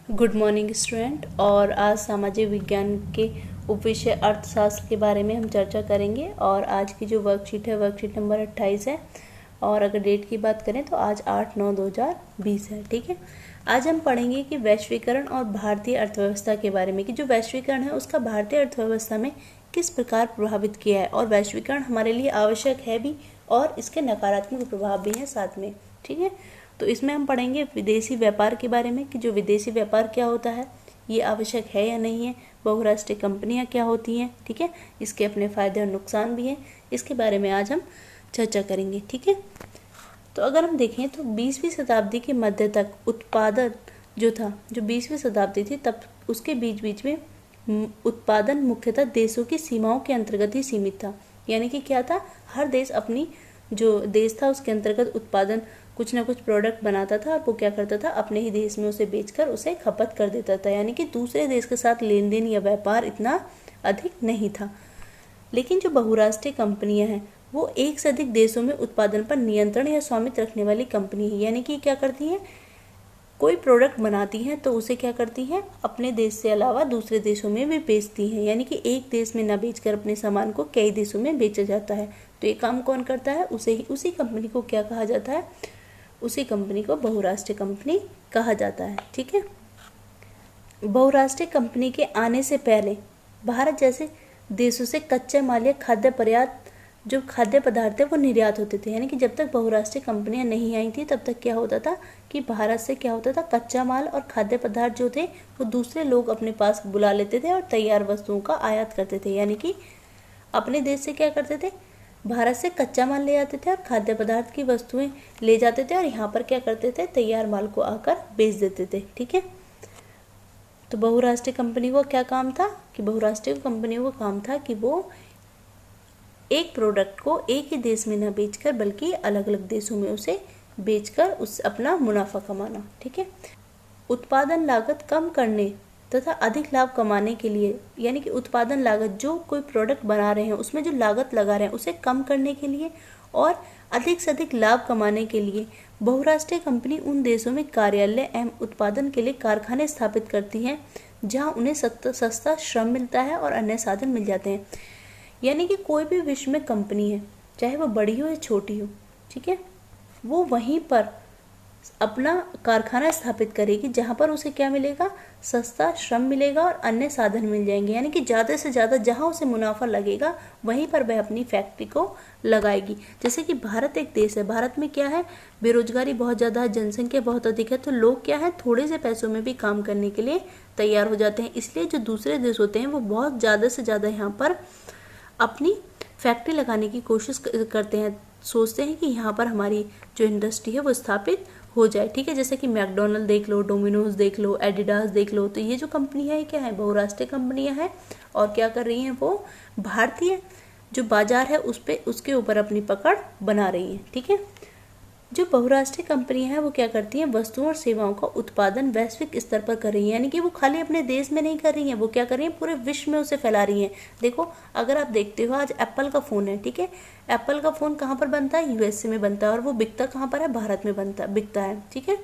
Good morning student. और आज सामाजिक विज्ञान के उपविषय अर्थशास्त्र के बारे में हम चर्चा करेंगे। और आज की जो वर्कशीट है वर्कशीट नंबर 28 है। और अगर डेट की बात करें तो आज 8/9/2020 है। ठीक है, आज हम पढ़ेंगे कि वैश्वीकरण और भारतीय अर्थव्यवस्था के बारे में, कि जो वैश्वीकरण है उसका भारतीय अर्थव्यवस्था में किस प्रकार प्रभावित किया है, और वैश्वीकरण हमारे लिए आवश्यक है भी और इसके नकारात्मक प्रभाव भी हैं साथ में। ठीक है, तो इसमें हम पढ़ेंगे विदेशी व्यापार के बारे में, कि जो विदेशी व्यापार क्या होता है, ये आवश्यक है या नहीं है, बहुराष्ट्रीय कंपनियां क्या होती हैं, ठीक है, इसके अपने फायदे और नुकसान भी हैं, इसके बारे में आज हम चर्चा करेंगे। ठीक है, तो अगर हम देखें तो 20वीं शताब्दी के मध्य तक उत्पादन जो था, जो 20वीं शताब्दी थी तब उसके बीच बीच में उत्पादन मुख्यतः देशों की सीमाओं के अंतर्गत ही सीमित था। यानी कि क्या था, हर देश अपनी जो देश था उसके अंतर्गत उत्पादन कुछ ना कुछ प्रोडक्ट बनाता था और वो क्या करता था, अपने ही देश में उसे बेचकर उसे खपत कर देता था। यानी कि दूसरे देश के साथ लेन देन या व्यापार इतना अधिक नहीं था। लेकिन जो बहुराष्ट्रीय कंपनियां हैं वो एक से अधिक देशों में उत्पादन पर नियंत्रण या स्वामित्व रखने वाली कंपनी है। यानी कि क्या करती हैं, कोई प्रोडक्ट बनाती हैं तो उसे क्या करती हैं, अपने देश से अलावा दूसरे देशों में भी बेचती हैं। यानी कि एक देश में न बेचकर अपने सामान को कई देशों में बेचा जाता है। तो ये काम कौन करता है, उसी कंपनी को क्या कहा जाता है, उसी कंपनी को बहुराष्ट्रीय कंपनी कहा जाता है। ठीक है, बहुराष्ट्रीय कंपनी के आने से पहले भारत जैसे देशों से कच्चे माल या खाद्य पदार्थ है वो निर्यात होते थे। यानी कि जब तक बहुराष्ट्रीय कंपनियां नहीं आई थी तब तक क्या होता था कि भारत से क्या होता था, कच्चा माल और खाद्य पदार्थ जो थे वो दूसरे लोग अपने पास बुला लेते थे और तैयार वस्तुओं का आयात करते थे। यानी कि अपने देश से क्या करते थे, भारत से कच्चा माल ले आते थे और खाद्य पदार्थ की वस्तुएं ले जाते थे और यहाँ पर क्या करते थे, तैयार माल को आकर बेच देते थे। ठीक है, तो बहुराष्ट्रीय कंपनी को क्या काम था, कि बहुराष्ट्रीय कंपनियों का काम था कि वो एक प्रोडक्ट को एक ही देश में न बेचकर बल्कि अलग अलग देशों में उसे बेचकर उस अपना मुनाफा कमाना। ठीक है, उत्पादन लागत कम करने तथा अधिक लाभ कमाने के लिए, यानी कि उत्पादन लागत, जो कोई प्रोडक्ट बना रहे हैं उसमें जो लागत लगा रहे हैं उसे कम करने के लिए और अधिक से अधिक लाभ कमाने के लिए बहुराष्ट्रीय कंपनी उन देशों में कार्यालय एवं उत्पादन के लिए कारखाने स्थापित करती हैं जहां उन्हें सस्ता श्रम मिलता है और अन्य साधन मिल जाते हैं। यानी कि कोई भी विश्व में कंपनी है, चाहे वो बड़ी हो या छोटी हो, ठीक है, वो वहीं पर अपना कारखाना स्थापित करेगी जहां पर उसे क्या मिलेगा, सस्ता श्रम मिलेगा और अन्य साधन मिल जाएंगे। यानी कि ज़्यादा से ज़्यादा जहां उसे मुनाफा लगेगा वहीं पर वह अपनी फैक्ट्री को लगाएगी। जैसे कि भारत एक देश है, भारत में क्या है, बेरोजगारी बहुत ज़्यादा है, जनसंख्या बहुत अधिक है, तो लोग क्या है, थोड़े से पैसों में भी काम करने के लिए तैयार हो जाते हैं। इसलिए जो दूसरे देश होते हैं वो बहुत ज़्यादा से ज़्यादा यहाँ पर अपनी फैक्ट्री लगाने की कोशिश करते हैं, सोचते हैं कि यहाँ पर हमारी जो इंडस्ट्री है वो स्थापित हो जाए। ठीक है, जैसे कि मैकडोनल्ड देख लो, डोमिनोज देख लो, एडिडास देख लो, तो ये जो कंपनी है क्या है, बहुराष्ट्रीय कंपनियां हैं और क्या कर रही हैं, वो भारतीय जो बाजार है उसके ऊपर अपनी पकड़ बना रही हैं। ठीक है, जो बहुराष्ट्रीय कंपनियां हैं वो क्या करती हैं, वस्तुओं और सेवाओं का उत्पादन वैश्विक स्तर पर कर रही हैं। यानी कि वो खाली अपने देश में नहीं कर रही हैं, वो क्या कर रही हैं, पूरे विश्व में उसे फैला रही हैं। देखो, अगर आप देखते हो आज एप्पल का फ़ोन है, ठीक है, एप्पल का फ़ोन कहाँ पर बनता है, यूएसए में बनता है, और वो बिकता कहाँ पर है, भारत में बिकता है। ठीक है,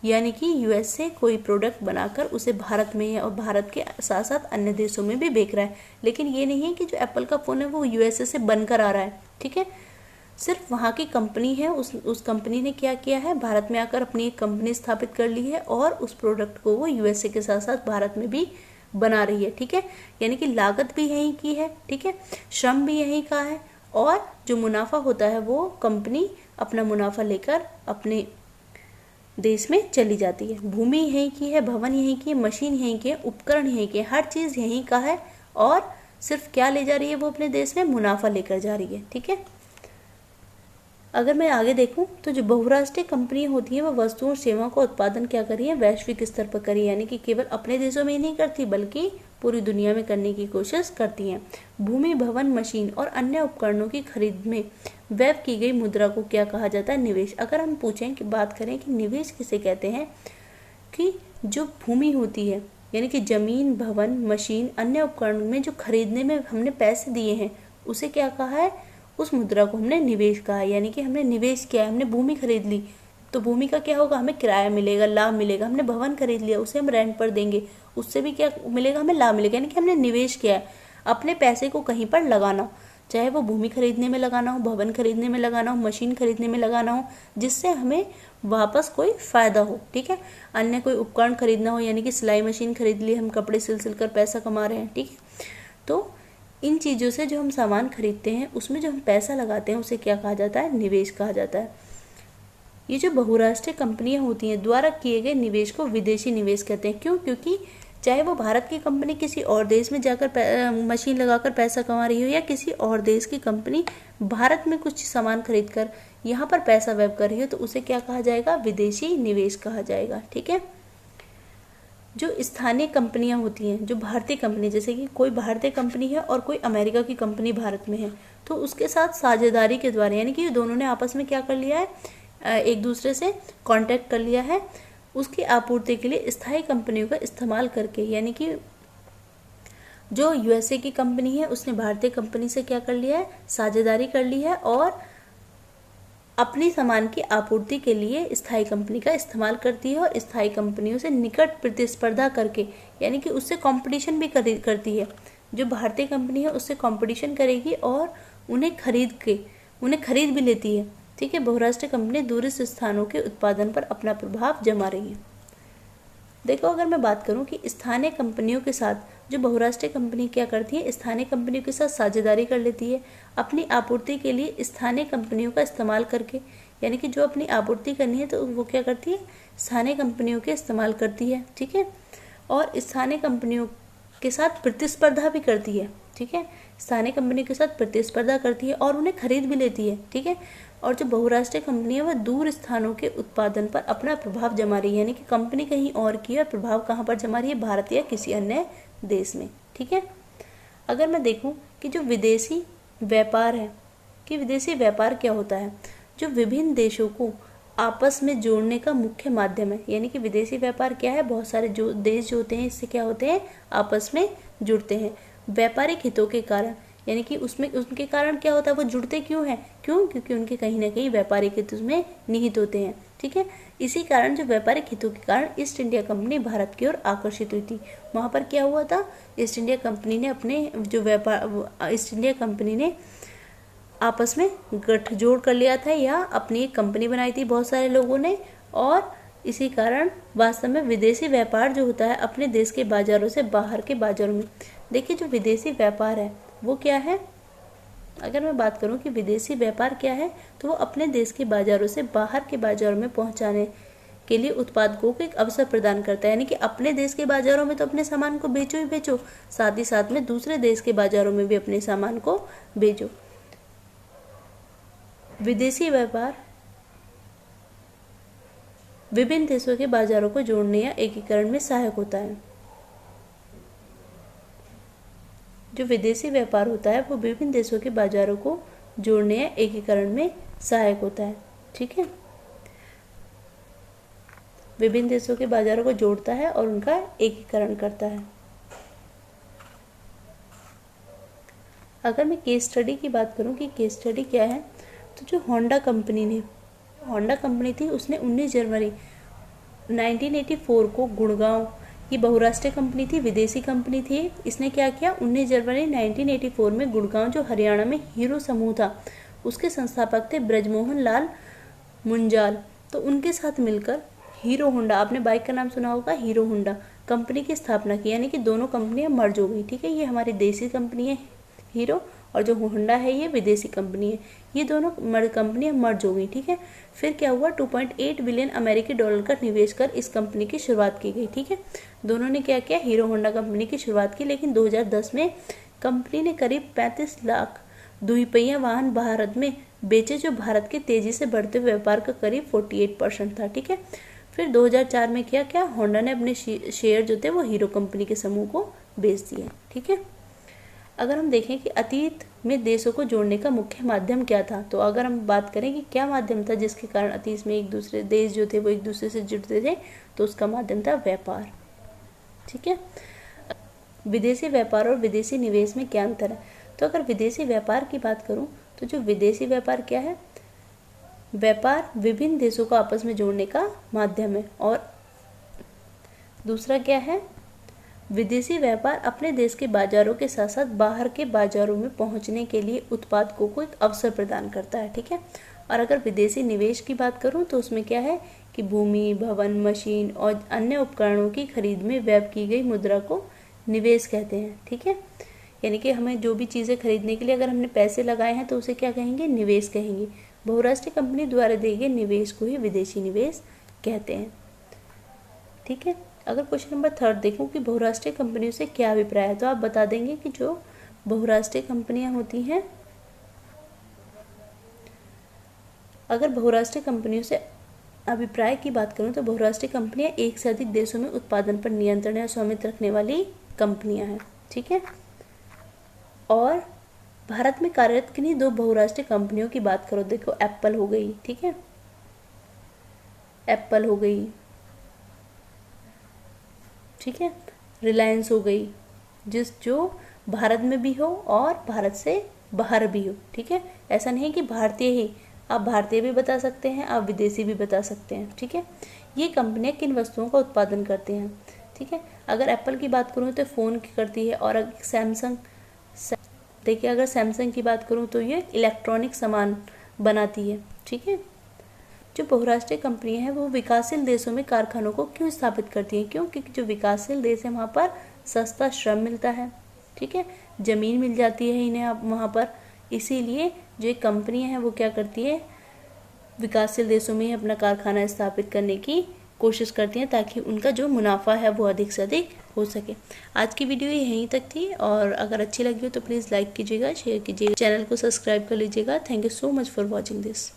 यानी कि यूएस से कोई प्रोडक्ट बनाकर उसे भारत में और भारत के साथ साथ अन्य देशों में भी बेच रहा है। लेकिन ये नहीं है कि जो एप्पल का फ़ोन है वो यूएसए से बनकर आ रहा है। ठीक है, सिर्फ वहाँ की कंपनी है, उस कंपनी ने क्या किया है, भारत में आकर अपनी एक कंपनी स्थापित कर ली है और उस प्रोडक्ट को वो यूएसए के साथ साथ भारत में भी बना रही है। ठीक है, यानी कि लागत भी यहीं की है, ठीक है, श्रम भी यहीं का है, और जो मुनाफा होता है वो कंपनी अपना मुनाफा लेकर अपने देश में चली जाती है। भूमि यहीं की है, भवन यहीं की है, मशीन यहीं की है, उपकरण यहीं के, हर चीज़ यहीं का है, और सिर्फ क्या ले जा रही है, वो अपने देश में मुनाफा लेकर जा रही है। ठीक है, अगर मैं आगे देखूं तो जो बहुराष्ट्रीय कंपनियां होती हैं वो वस्तुओं और सेवाओं का उत्पादन क्या कर रही है, वैश्विक स्तर पर कर रही है। यानी कि केवल अपने देशों में ही नहीं करती बल्कि पूरी दुनिया में करने की कोशिश करती हैं। भूमि, भवन, मशीन और अन्य उपकरणों की खरीद में व्यय की गई मुद्रा को क्या कहा जाता है, निवेश। अगर हम पूछें कि बात करें कि निवेश किसे कहते हैं, कि जो भूमि होती है, यानी कि जमीन, भवन, मशीन, अन्य उपकरणों में जो खरीदने में हमने पैसे दिए हैं उसे क्या कहा है, उस मुद्रा को हमने निवेश कहा है। यानी कि हमने निवेश किया है, हमने भूमि खरीद ली, तो भूमि का क्या होगा, हमें किराया मिलेगा, लाभ मिलेगा। हमने भवन खरीद लिया, उसे हम रेंट पर देंगे, उससे भी क्या मिलेगा, हमें लाभ मिलेगा। यानी कि हमने निवेश किया है, अपने पैसे को कहीं पर लगाना, चाहे वो भूमि खरीदने में लगाना हो, भवन खरीदने में लगाना हो, मशीन खरीदने में लगाना हो, जिससे हमें वापस कोई फायदा हो। ठीक है, अन्य कोई उपकरण खरीदना हो, यानी कि सिलाई मशीन खरीद ली, हम कपड़े सिल कर पैसा कमा रहे हैं। ठीक है, तो इन चीज़ों से जो हम सामान खरीदते हैं उसमें जो हम पैसा लगाते हैं उसे क्या कहा जाता है, निवेश कहा जाता है। ये जो बहुराष्ट्रीय कंपनियां होती हैं द्वारा किए गए निवेश को विदेशी निवेश कहते हैं। क्यों? क्योंकि चाहे वो भारत की कंपनी किसी और देश में जाकर मशीन लगाकर पैसा कमा रही हो, या किसी और देश की कंपनी भारत में कुछ सामान खरीद कर यहाँ पर पैसा व्यय कर रही हो, तो उसे क्या कहा जाएगा, विदेशी निवेश कहा जाएगा। ठीक है, जो स्थानीय कंपनियां होती हैं, जो भारतीय कंपनी, जैसे कि कोई भारतीय कंपनी है और कोई अमेरिका की कंपनी भारत में है, तो उसके साथ साझेदारी के द्वारा, यानी कि दोनों ने आपस में क्या कर लिया है, एक दूसरे से कांटेक्ट कर लिया है, उसकी आपूर्ति के लिए स्थायी कंपनियों का इस्तेमाल करके, यानी कि जो यूएसए की कंपनी है उसने भारतीय कंपनी से क्या कर लिया है, साझेदारी कर ली है, और अपनी सामान की आपूर्ति के लिए स्थायी कंपनी का इस्तेमाल करती है, और स्थायी कंपनियों से निकट प्रतिस्पर्धा करके, यानी कि उससे कंपटीशन भी करती है। जो भारतीय कंपनी है उससे कंपटीशन करेगी और उन्हें खरीद भी लेती है। ठीक है, बहुराष्ट्रीय कंपनी दूरस्थ स्थानों के उत्पादन पर अपना प्रभाव जमा रही है। देखो, अगर मैं बात करूं कि स्थानीय कंपनियों के साथ जो बहुराष्ट्रीय कंपनी क्या करती है, स्थानीय कंपनियों के साथ साझेदारी कर लेती है अपनी आपूर्ति के लिए स्थानीय कंपनियों का इस्तेमाल करके, यानी कि जो अपनी आपूर्ति करनी है तो वो क्या करती है, स्थानीय कंपनियों के इस्तेमाल करती है। ठीक है, और स्थानीय कंपनियों के साथ प्रतिस्पर्धा भी करती है। ठीक है, स्थानीय कंपनी के साथ प्रतिस्पर्धा करती है और उन्हें खरीद भी लेती है। ठीक है, और जो बहुराष्ट्रीय कंपनी है वह दूर स्थानों के उत्पादन पर अपना प्रभाव जमा रही है, यानी कि कंपनी कहीं और की और प्रभाव कहाँ पर जमा रही है, भारत या किसी अन्य देश में। ठीक है, अगर मैं देखूं कि जो विदेशी व्यापार है, कि विदेशी व्यापार क्या होता है, जो विभिन्न देशों को आपस में जोड़ने का मुख्य माध्यम है। यानी कि विदेशी व्यापार क्या है, बहुत सारे जो देश जो होते हैं इससे क्या होते हैं, आपस में जुड़ते हैं व्यापारिक हितों के कारण। यानी कि उसमें उनके कारण क्या होता है, वो जुड़ते क्यों हैं, क्योंकि उनके कहीं ना कहीं व्यापारिक हित उसमें निहित होते हैं। ठीक है, इसी कारण जो व्यापारिक हितों के कारण ईस्ट इंडिया कंपनी भारत की ओर आकर्षित हुई थी। वहां पर क्या हुआ था, ईस्ट इंडिया कंपनी ने आपस में गठजोड़ कर लिया था, या अपनी एक कंपनी बनाई थी बहुत सारे लोगों ने, और इसी कारण वास्तव में विदेशी व्यापार जो होता है अपने देश के बाजारों से बाहर के बाजारों में, देखिए जो विदेशी व्यापार है वो क्या है, अगर मैं बात करूं कि विदेशी व्यापार क्या है, तो वो अपने देश के बाजारों से बाहर के बाजारों में पहुंचाने के लिए उत्पादकों को एक अवसर प्रदान करता है। यानी कि अपने देश के बाजारों में तो अपने सामान को बेचो ही बेचो, साथ ही साथ में दूसरे देश के बाजारों में भी अपने सामान को बेचो। विदेशी व्यापार विभिन्न देशों के बाजारों को जोड़ने या एकीकरण में सहायक होता है। जो विदेशी व्यापार होता है वो विभिन्न देशों के बाजारों को जोड़ने या एकीकरण में सहायक होता है। ठीक है, विभिन्न देशों के बाजारों को जोड़ता है और उनका एकीकरण करता है। अगर मैं केस स्टडी की बात करूं कि केस स्टडी क्या है, तो जो होंडा कंपनी थी उसने 19 जनवरी 1984 को गुड़गांव, ये बहुराष्ट्रीय कंपनी थी, विदेशी कंपनी थी, इसने क्या किया, 19 जनवरी 1984 में गुड़गांव जो हरियाणा में हीरो समूह था उसके संस्थापक थे ब्रजमोहन लाल मुंजाल, तो उनके साथ मिलकर हीरो होंडा, आपने बाइक का नाम सुना होगा, हीरो होंडा कंपनी की स्थापना की। यानी कि दोनों कंपनियां मर्ज हो गई। ठीक है, ये हमारी देसी कंपनी है हीरो, और जो होंडा है ये विदेशी कंपनी है, ये दोनों कंपनियां मर्ज हो गई। ठीक है, फिर क्या हुआ, 2.8 बिलियन अमेरिकी डॉलर का निवेश कर इस कंपनी की शुरुआत की गई। ठीक है, दोनों ने क्या किया, हीरो होंडा कंपनी की शुरुआत की, लेकिन 2010 में कंपनी ने करीब 35 लाख दुपहिया वाहन भारत में बेचे, जो भारत के तेजी से बढ़ते व्यापार का करीब 48% था। ठीक है, फिर 2004 में क्या होंडा ने अपने शेयर जो थे वो हीरो कंपनी के समूह को बेच दिए। ठीक है, अगर हम देखें कि अतीत में देशों को जोड़ने का मुख्य माध्यम क्या था, तो अगर हम बात करें कि क्या माध्यम था जिसके कारण अतीत में एक दूसरे देश जो थे वो एक दूसरे से जुड़ते थे, तो उसका माध्यम था व्यापार। ठीक है, विदेशी व्यापार और विदेशी निवेश में क्या अंतर है, तो अगर विदेशी व्यापार की बात करूं तो जो विदेशी व्यापार क्या है, व्यापार विभिन्न देशों को आपस में जोड़ने का माध्यम है। और दूसरा क्या है, विदेशी व्यापार अपने देश के बाजारों के साथ साथ बाहर के बाजारों में पहुंचने के लिए उत्पादकों को एक अवसर प्रदान करता है। ठीक है। और अगर विदेशी निवेश की बात करूं तो उसमें क्या है कि भूमि, भवन, मशीन और अन्य उपकरणों की खरीद में व्यय की गई मुद्रा को निवेश कहते हैं। ठीक है। यानी कि हमें जो भी चीज़ें खरीदने के लिए अगर हमने पैसे लगाए हैं तो उसे क्या कहेंगे, निवेश कहेंगे। बहुराष्ट्रीय कंपनी द्वारा दिए गए निवेश को ही विदेशी निवेश कहते हैं। ठीक है। अगर क्वेश्चन नंबर 3 देखूं कि बहुराष्ट्रीय कंपनियों से क्या अभिप्राय है, तो आप बता देंगे कि जो बहुराष्ट्रीय कंपनियां होती हैं, अगर बहुराष्ट्रीय कंपनियों से अभिप्राय की बात करूं तो बहुराष्ट्रीय कंपनियां एक से अधिक देशों में उत्पादन पर नियंत्रण या स्वामित्व रखने वाली कंपनियां हैं। ठीक है। और भारत में कार्यरत किन्हीं 2 बहुराष्ट्रीय कंपनियों की बात करो, देखो एप्पल हो गई। ठीक है, एप्पल हो गई। ठीक है, रिलायंस हो गई, जो भारत में भी हो और भारत से बाहर भी हो। ठीक है, ऐसा नहीं कि भारतीय ही, आप भारतीय भी बता सकते हैं, आप विदेशी भी बता सकते हैं। ठीक है, ये कंपनियां किन वस्तुओं का उत्पादन करते हैं। ठीक है, अगर एप्पल की बात करूँ तो फ़ोन की करती है, और अगर सैमसंग, देखिए अगर सैमसंग की बात करूँ तो ये इलेक्ट्रॉनिक सामान बनाती है। ठीक है, जो बहुराष्ट्रीय कंपनियां हैं वो विकासशील देशों में कारखानों को क्यों स्थापित करती हैं, क्योंकि जो विकासशील देश है वहाँ पर सस्ता श्रम मिलता है। ठीक है, ज़मीन मिल जाती है इन्हें वहाँ पर, इसीलिए जो एक कंपनियां हैं वो क्या करती है, विकासशील देशों में ही अपना कारखाना स्थापित करने की कोशिश करती हैं ताकि उनका जो मुनाफा है वो अधिक से अधिक हो सके। आज की वीडियो यहीं तक थी, और अगर अच्छी लगी हो तो प्लीज़ लाइक कीजिएगा, शेयर कीजिएगा, चैनल को सब्सक्राइब कर लीजिएगा। Thank you so much for watching this.